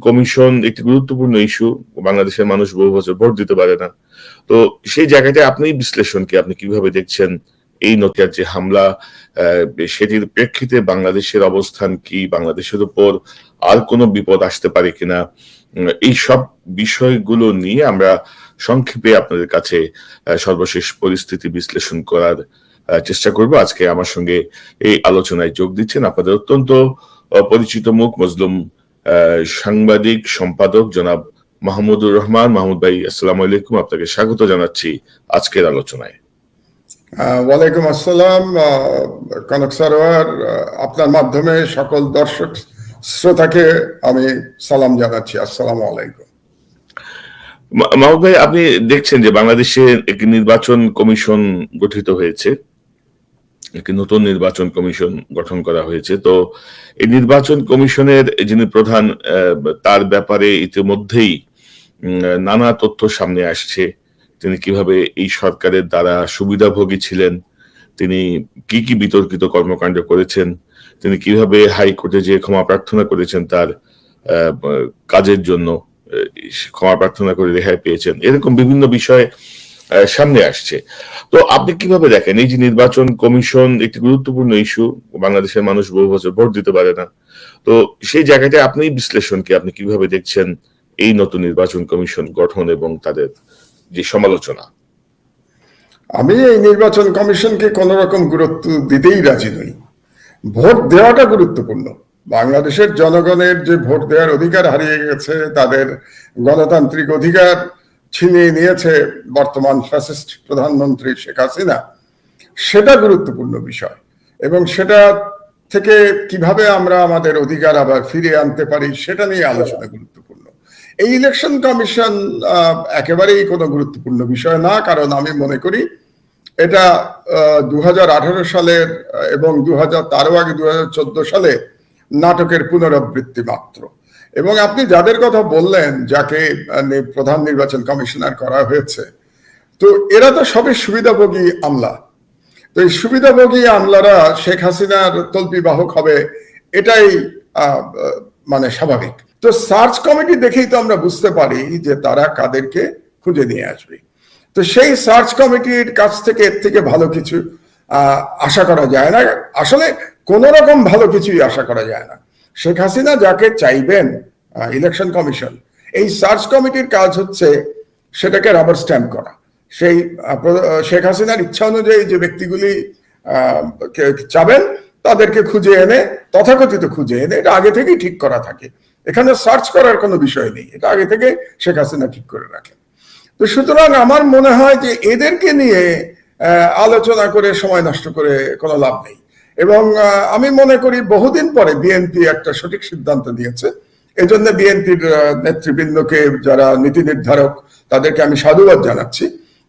Commission একটি গুরুত্বপূর্ণ issue. বাংলাদেশের মানুষ বহু বছর ভোট দিতে পারে না। তো সেই জায়গাটায় আপনি বিশ্লেষণকে আপনি কিভাবে দেখছেন? এই নকিয়ার যে হামলা, সেটির প্রেক্ষিতে বাংলাদেশের অবস্থান কি? বাংলাদেশের উপর আর কোনো বিপদ আসতে পারে কিনা? এই সব বিষয়গুলো নিয়ে আমরা সংক্ষেপে আপনাদের কাছে সর্বশেষ পরিস্থিতি বিশ্লেষণ করার চেষ্টা করব। আজকে আমার সঙ্গে এই আলোচনায় যোগ দিচ্ছেন আপনাদের অত্যন্ত পরিচিত মুখ, মজলুম সাংবাদিক সম্পাদক জনাব মাহমুদুর রহমান। মাহমুদ ভাই, আসসালামু আলাইকুম, আপনাকে স্বাগত জানাচ্ছি আজকের আলোচনায়। ওয়ালাইকুম আসসালাম কনক সরোয়ার, আপনার মাধ্যমে সকল দর্শক শ্রোতাকে আমি সালাম জানাচ্ছি। আসসালামু আলাইকুম। মাহমুদ ভাই, আপনি দেখছেন যে বাংলাদেশে একটি নির্বাচন কমিশন গঠিত হয়েছে, একটি নতুন নির্বাচন কমিশন গঠন করা হয়েছে। তো এই নির্বাচন কমিশনের যিনি প্রধান, তার ব্যাপারে ইতিমধ্যেই নানা তথ্য সামনে আসছে। তিনি কিভাবে এই সরকারের দ্বারা সুবিধাভোগী ছিলেন, তিনি কি কি বিতর্কিত কর্মকাণ্ড করেছেন, তিনি কিভাবে হাইকোর্টে যে ক্ষমা প্রার্থনা করেছেন তার কাজের জন্য, ক্ষমা প্রার্থনা করে রেহাই পেয়েছেন, এরকম বিভিন্ন বিষয় সামনে আসছে। তো আপনি কিভাবে দেখেন এই যে নির্বাচন কমিশন একটি গুরুত্বপূর্ণ ইস্যু, বাংলাদেশের মানুষ বহু বছর ভোট দিতে পারে না, তো সেই জায়গাটায় আপনি বিশ্লেষণকে আপনি কিভাবে দেখছেন এই নতুন নির্বাচন কমিশন গঠন এবং তাদের যে সমালোচনা? আমি এই নির্বাচন কমিশনকে কোন রকম গুরুত্ব দিতেই রাজি নই। ভোট দেওয়াটা গুরুত্বপূর্ণ। বাংলাদেশের জনগণের যে ভোট দেওয়ার অধিকার হারিয়ে গেছে, তাদের গণতান্ত্রিক অধিকার ছিনিয়ে নিয়েছে বর্তমান ফ্যাসিস্ট প্রধানমন্ত্রী শেখ হাসিনা, সেটা গুরুত্বপূর্ণ বিষয়। এবং সেটা থেকে কিভাবে আমরা আমাদের অধিকার আবার ফিরিয়ে আনতে পারি সেটা নিয়ে আলোচনা গুরুত্বপূর্ণ। এই ইলেকশন কমিশন একেবারেই কোনো গুরুত্বপূর্ণ বিষয় না, কারণ আমি মনে করি এটা 2018 সালের এবং তারও আগে 2014 সালে নাটকের পুনরাবৃত্তি মাত্র। এবং আপনি যাদের কথা বললেন, যাকে প্রধান নির্বাচন কমিশনার করা হয়েছে, তো এরা তো সবই সুবিধাভোগী আমলা। তো এই সুবিধাভোগী আমলারা শেখ হাসিনার তল্পি বাহক হবে, এটাই মানে স্বাভাবিক। তো সার্চ কমিটি দেখেই তো আমরা বুঝতে পারি যে তারা কাদেরকে খুঁজে নিয়ে আসবে। তো সেই সার্চ কমিটির কাছ থেকে এর থেকে ভালো কিছু আশা করা যায় না। আসলে কোন রকম ভালো কিছুই আশা করা যায় না। শেখ হাসিনা যাকে চাইবেন ইলেকশন কমিশন, এই সার্চ কমিটির কাজ হচ্ছে সেটাকে রাবার স্ট্যাম্প করা। সেই শেখ হাসিনার ইচ্ছা অনুযায়ী যে ব্যক্তিগুলি চাবেন তাদেরকে খুঁজে এনে, তথাকথিত খুঁজে এনে, এটা আগে থেকেই ঠিক করা থাকে। এখানে সার্চ করার কোনো বিষয় নেই, এটা আগে থেকে শেখ হাসিনা ঠিক করে রাখেন। তো সুতরাং আমার মনে হয় যে এদেরকে নিয়ে আলোচনা করে সময় নষ্ট করে কোনো লাভ নেই। এবং আমি মনে করি বহুদিন পরে বিএনপি একটা সঠিক সিদ্ধান্ত নিয়েছে। এজন্য বিএনপির নেতৃবৃন্দকে, যারা নীতি নির্ধারক, তাদেরকে আমি সাধুবাদ জানাচ্ছি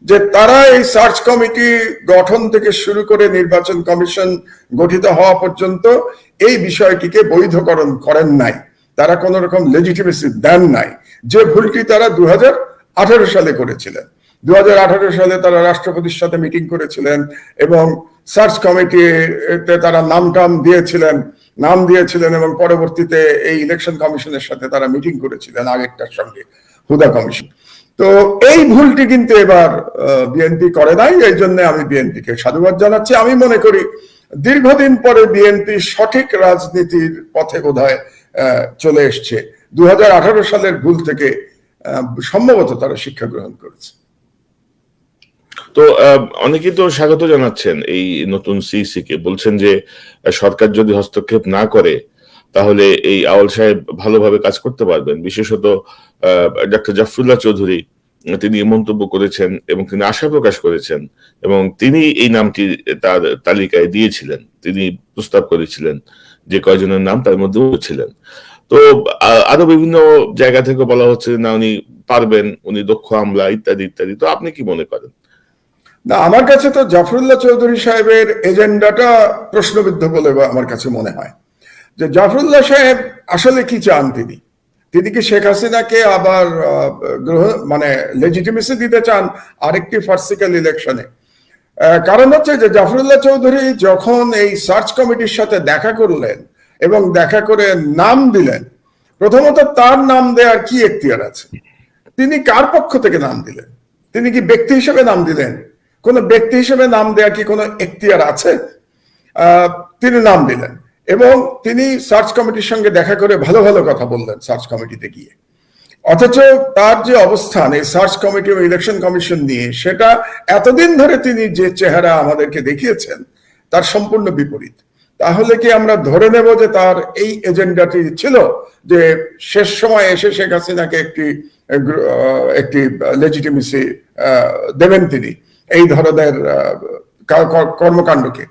যে তারা এই সার্চ কমিটি গঠন থেকে শুরু করে নির্বাচন কমিশন গঠিত হওয়া পর্যন্ত এই বিষয়টিকে বৈধকরণ করেন নাই। তারা কোন রকম লেজিটিমেসি দেন নাই, যে ভুলটি তারা 2018 সালে করেছিলেন। 2018 সালে তারা রাষ্ট্রপতির সাথে মিটিং করেছিলেন এবং সার্চ কমিটিতে তারা নাম দিয়েছিলেন এবং পরবর্তীতে এই ইলেকশন কমিশনের সাথে তারা মিটিং করেছিলেন আগেরটার সঙ্গে, হুদা কমিশন। তো এই ভুলটি কিন্তু এবার বিএনপি করে নাই, এই জন্য আমি বিএনপিকে সাধুবাদ জানাচ্ছি। আমি মনে করি দীর্ঘদিন পরে বিএনপি সঠিক রাজনীতির পথে বোধহয় চলে এসছে। 2018 সালের ভুল থেকে সম্ভবত তারা শিক্ষা গ্রহণ করেছে। তো অনেকেই তো স্বাগত জানাচ্ছেন এই নতুন সিইসি কে, বলছেন যে সরকার যদি হস্তক্ষেপ না করে তাহলে এই আউয়াল সাহেব ভালোভাবে কাজ করতে পারবেন। বিশেষত ডক্টর জাফরুল্লাহ চৌধুরী তিনি মন্তব্য করেছেন এবং তিনি আশা প্রকাশ করেছেন এবং তিনি এই নামটি তার তালিকায় দিয়েছিলেন, তিনি প্রস্তাব করেছিলেন যে কয়জনের নাম তার মধ্যেও ছিলেন। তো আরো বিভিন্ন জায়গা থেকে বলা হচ্ছে না উনি পারবেন, উনি দক্ষ আমলা, ইত্যাদি ইত্যাদি। তো আপনি কি মনে করেন? না, আমার কাছে তো জাফরুল্লাহ চৌধুরী সাহেবের এজেন্ডাটা প্রশ্নবিদ্ধ বলে আমার কাছে মনে হয়। যে জাফরুল্লাহ সাহেব আসলে কি চান? তিনি কি শেখ হাসিনাকে আবার মানে লেজিটিমেসি দিতে চান আরেকটি ফার্সিক্যাল ইলেকশনে? কারণ হচ্ছে যে জাফরুল্লাহ চৌধুরী যখন এই সার্চ কমিটির সাথে দেখা করলেন এবং দেখা করে নাম দিলেন, প্রথমত তার নাম দেওয়ার কি এখতিয়ার আছে? তিনি কার পক্ষ থেকে নাম দিলেন? তিনি কি ব্যক্তি হিসেবে নাম দিলেন? কোন ব্যক্তি হিসেবে নাম দেওয়ার কি কোনো এখতিয়ার আছে? তিনি নাম দিলেন এবং তিনি সার্চ কমিটির সঙ্গে দেখা করে ভালো ভালো কথা বললেন সার্চ কমিটিতে গিয়ে। অথচ তার যে অবস্থান এই সার্চ কমিটি ও ইলেকশন কমিশন নিয়ে, সেটা এতদিন ধরে তিনি যে চেহারা আমাদেরকে দেখিয়েছেন তার সম্পূর্ণ বিপরীত। তাহলে কি আমরা ধরে নেব যে তার এই এজেন্ডাটি ছিল যে শেষ সময় এসে শেখ হাসিনাকে একটি লেজিটিমেসি দেবেন তিনি এই ধরনের কর্মকাণ্ডকে?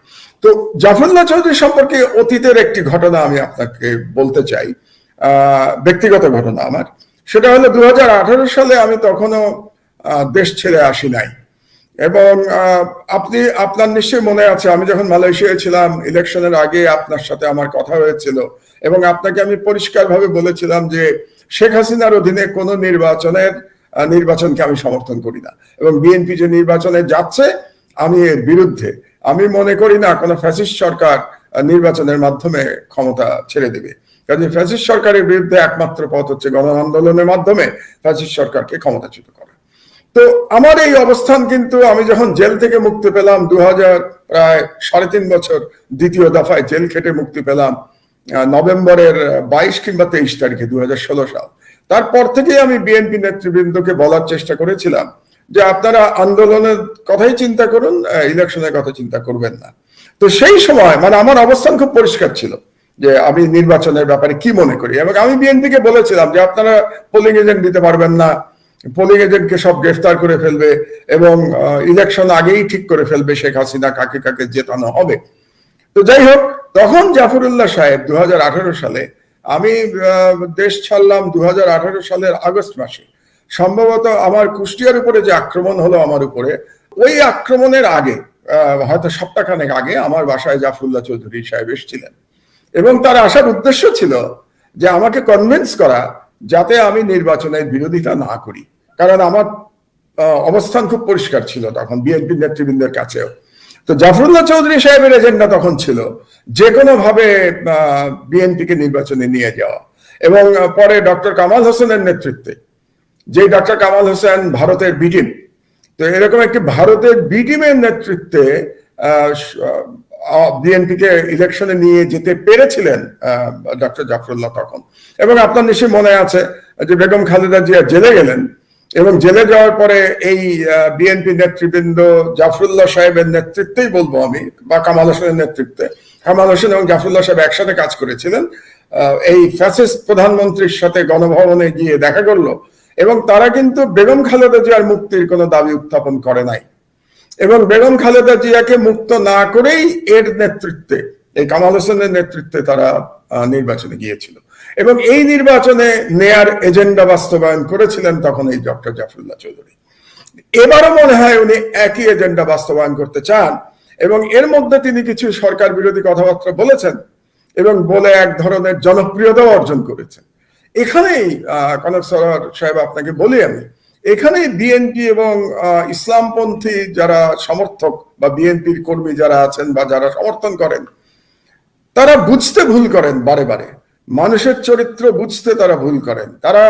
তো জাফরুল্লাহ চৌধুরী সম্পর্কে অতীতের একটি ঘটনা আমি আপনাকে বলতে চাই, ব্যক্তিগত ঘটনা আমার। সেটা হলো 2018 সালে আমি তখনও দেশ ছেড়ে আসি নাই, এবং আপনার নিশ্চয়ই মনে আছে আমি যখন মালয়েশিয়ায় ছিলাম ইলেকশনের আগে আপনার সাথে আমার কথা হয়েছিল, এবং আপনাকে আমি পরিষ্কারভাবে বলেছিলাম যে শেখ হাসিনার অধীনে কোনো নির্বাচনকে আমি সমর্থন করি না, এবং বিএনপি যে নির্বাচনে যাচ্ছে আমি এর বিরুদ্ধে। আমি মনে করি না কোনো ফ্যাসিস্ট সরকার নির্বাচনের মাধ্যমে ক্ষমতা ছেড়ে দেবে, কাজে ফ্যাসিস্ট সরকারের বিরুদ্ধে একমাত্র পথ হচ্ছে গণ আন্দোলনের মাধ্যমে ফ্যাসিস্ট সরকারকে ক্ষমতাচ্যুত করা। তো আমার এই অবস্থান কিন্তু আমি যখন জেল থেকে মুক্তি পেলাম, প্রায় 3.5 বছর দ্বিতীয় দফায় জেল খেটে মুক্তি পেলাম নভেম্বরের 22 কিংবা 23 তারিখে 2016 সাল। তারপর থেকেই আমি বিএনপি নেতৃবৃন্দকে বলার চেষ্টা করেছিলাম যে আপনারা আন্দোলনের কথাই চিন্তা করুন, ইলেকশনের কথা চিন্তা করবেন না। তো সেই সময় মানে আমার অবস্থান খুব পরিষ্কার ছিল যে আমি নির্বাচনের ব্যাপারে কি মনে করি, এবং আমি বিএনপিকে বলেছিলাম যে আপনারা পোলিং এজেন্ট দিতে পারবেন না, পোলিং এজেন্টকে সব গ্রেফতার করে ফেলবে, এবং ইলেকশন আগেই ঠিক করে ফেলবে শেখ হাসিনা কাকে কাকে জেতানো হবে। তো যাই হোক, তখন জাফরুল্লাহ সাহেব 2018 সালে, আমি দেশ ছাড়লাম 2018 সালের আগস্ট মাসে, সম্ভবত আমার কুষ্টিয়ার উপরে যে আক্রমণ হলো আমার উপরে, ওই আক্রমণের আগে হয়তো সপ্তাহখানেক আগে আমার বাসায় জাফরুল্লাহ চৌধুরী সাহেব এসেছিলেন, এবং তার আসার উদ্দেশ্য ছিল যে আমাকে কনভিন্স করা যাতে আমি নির্বাচনের বিরোধিতা না করি, কারণ আমার অবস্থান খুব পরিষ্কার ছিল তখন বিএনপি নেতৃবৃন্দের কাছেও। তো জাফরুল্লাহ চৌধুরী সাহেবের এজেন্ডা তখন ছিল যে কোনো ভাবে বিএনপিকে নির্বাচনে নিয়ে যাওয়া, এবং পরে ডক্টর কামাল হোসেনের নেতৃত্বে, যে ডক্টর কামাল হোসেন ভারতের বি টিম, তো এরকম একটি ভারতের বি টিমের নেতৃত্বে বিএনপিকে ইলেকশনে নিয়ে যেতে পেরেছিলেন ডক্টর জাফরুল্লাহ তখন। এবং আপনার নিশ্চয়ই মনে আছে যে বেগম খালেদা জিয়া জেলে গেলেন, এবং জেলে যাওয়ার পরে এই বিএনপি নেতৃবৃন্দ জাফরুল্লাহ সাহেবের নেতৃত্বেই বলবো আমি, বা কামাল হোসেনের নেতৃত্বে, কামাল হোসেন এবং জাফরুল্লাহ সাহেব একসাথে কাজ করেছিলেন, এই ফ্যাসিস্ট প্রধানমন্ত্রীর সাথে গণভবনে গিয়ে দেখা করলো, এবং তারা কিন্তু বেগম খালেদা জিয়ার মুক্তির কোনো দাবি উত্থাপন করে নাই, এবং বেগম খালেদা জিয়াকে মুক্ত না করেই এর নেতৃত্বে, এই কামাল হোসেনের নেতৃত্বে তারা নির্বাচনে গিয়েছিল, এবং এই নির্বাচনে নেয়ার এজেন্ডা বাস্তবায়ন করেছিলেন তখন এই ডক্টর জাফরুল্লাহ চৌধুরী। এবারও মনে হয় উনি একই এজেন্ডা বাস্তবায়ন করতে চান, এবং এর মধ্যে তিনি কিছু সরকার বিরোধী কথাবার্তা বলেছেন এবং বলে এক ধরনের জনপ্রিয়তা অর্জন করেছেন। এখানেই কনক সরোয়ার সাহেব আপনাকে বলি আমি, এখানেই বিএনপি এবং ইসলামপন্থী যারা সমর্থক বা বিএনপির কর্মী যারা আছেন বা যারা সমর্থন করেন, তারা বুঝতে ভুল করেন, বারে বারে মানুষের চরিত্র বুঝতে তারা ভুল করেন, তারা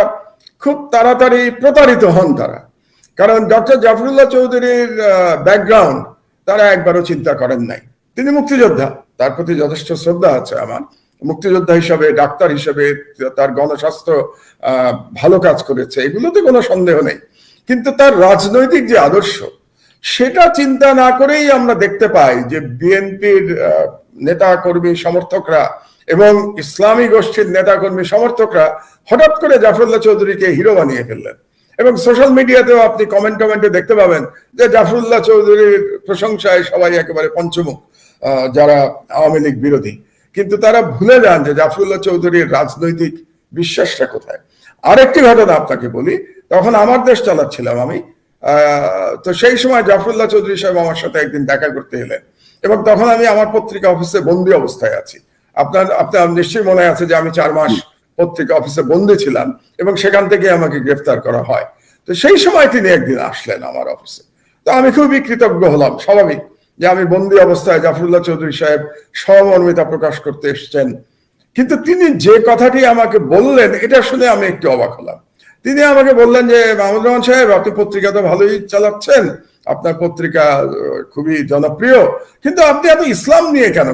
খুব তাড়াতাড়ি প্রতারিত হন তারা। কারণ ডক্টর জাফরুল্লাহ চৌধুরীর ব্যাকগ্রাউন্ড তারা একবারও চিন্তা করেন নাই। তিনি মুক্তিযোদ্ধা, তার প্রতি যথেষ্ট শ্রদ্ধা আছে আমার, মুক্তিযোদ্ধা হিসাবে, ডাক্তার হিসেবে তার গণস্বাস্থ্য ভালো কাজ করেছে, এগুলোতে কোনো সন্দেহ নেই, কিন্তু তার রাজনৈতিক যে আদর্শ সেটা চিন্তা না করেই আমরা দেখতে পাই যে বিএনপির নেতা কর্মী সমর্থকরা এবং ইসলামী গোষ্ঠীর নেতা কর্মী সমর্থকরা হঠাৎ করে জাফরুল্লাহ চৌধুরীকে হিরো বানিয়ে ফেললেন, এবং সোশ্যাল মিডিয়াতেও আপনি কমেন্টে দেখতে পাবেন যে জাফরুল্লাহ চৌধুরীর প্রশংসায় সবাই একেবারে পঞ্চমুখ যারা আওয়ামী লীগ বিরোধী, কিন্তু তারা ভুলে যান যে জাফরুল্লাহ চৌধুরীর রাজনৈতিক বিশ্বাসটা কোথায়। আরেকটি ঘটনা আপনাকে বলি, তখন আমার দেশ চালাচ্ছিলাম আমি, তো সেই সময় জাফরুল্লাহ চৌধুরী সাহেব আমার সাথে একদিন দেখা করতে এলেন, এবং তখন আমি আমার পত্রিকা অফিসে বন্দি অবস্থায় আছি। আপনার নিশ্চয়ই মনে আছে যে আমি 4 মাস পত্রিকা অফিসে বন্দি ছিলাম, এবং সেখান থেকে আমাকে গ্রেফতার করা হয়। তো সেই সময় তিনি একদিন আসলেন আমার অফিসে, তো আমি খুবই কৃতজ্ঞ হলাম, স্বাভাবিক যে আমি বন্দি অবস্থায় জাফরুল্লাহ চৌধুরী সাহেব সহমর্মিতা প্রকাশ করতে এসেছেন, কিন্তু তিনি যে কথাটি আমাকে বললেন এটা শুনে আমি একটু অবাক হলাম। তিনি আমাকে বললেন যে মাহমুদুর রহমান সাহেব, আপনি পত্রিকা তো ভালোই চালাচ্ছেন, আপনার পত্রিকা খুবই জনপ্রিয়, কিন্তু আপনি এত ইসলাম নিয়ে কেন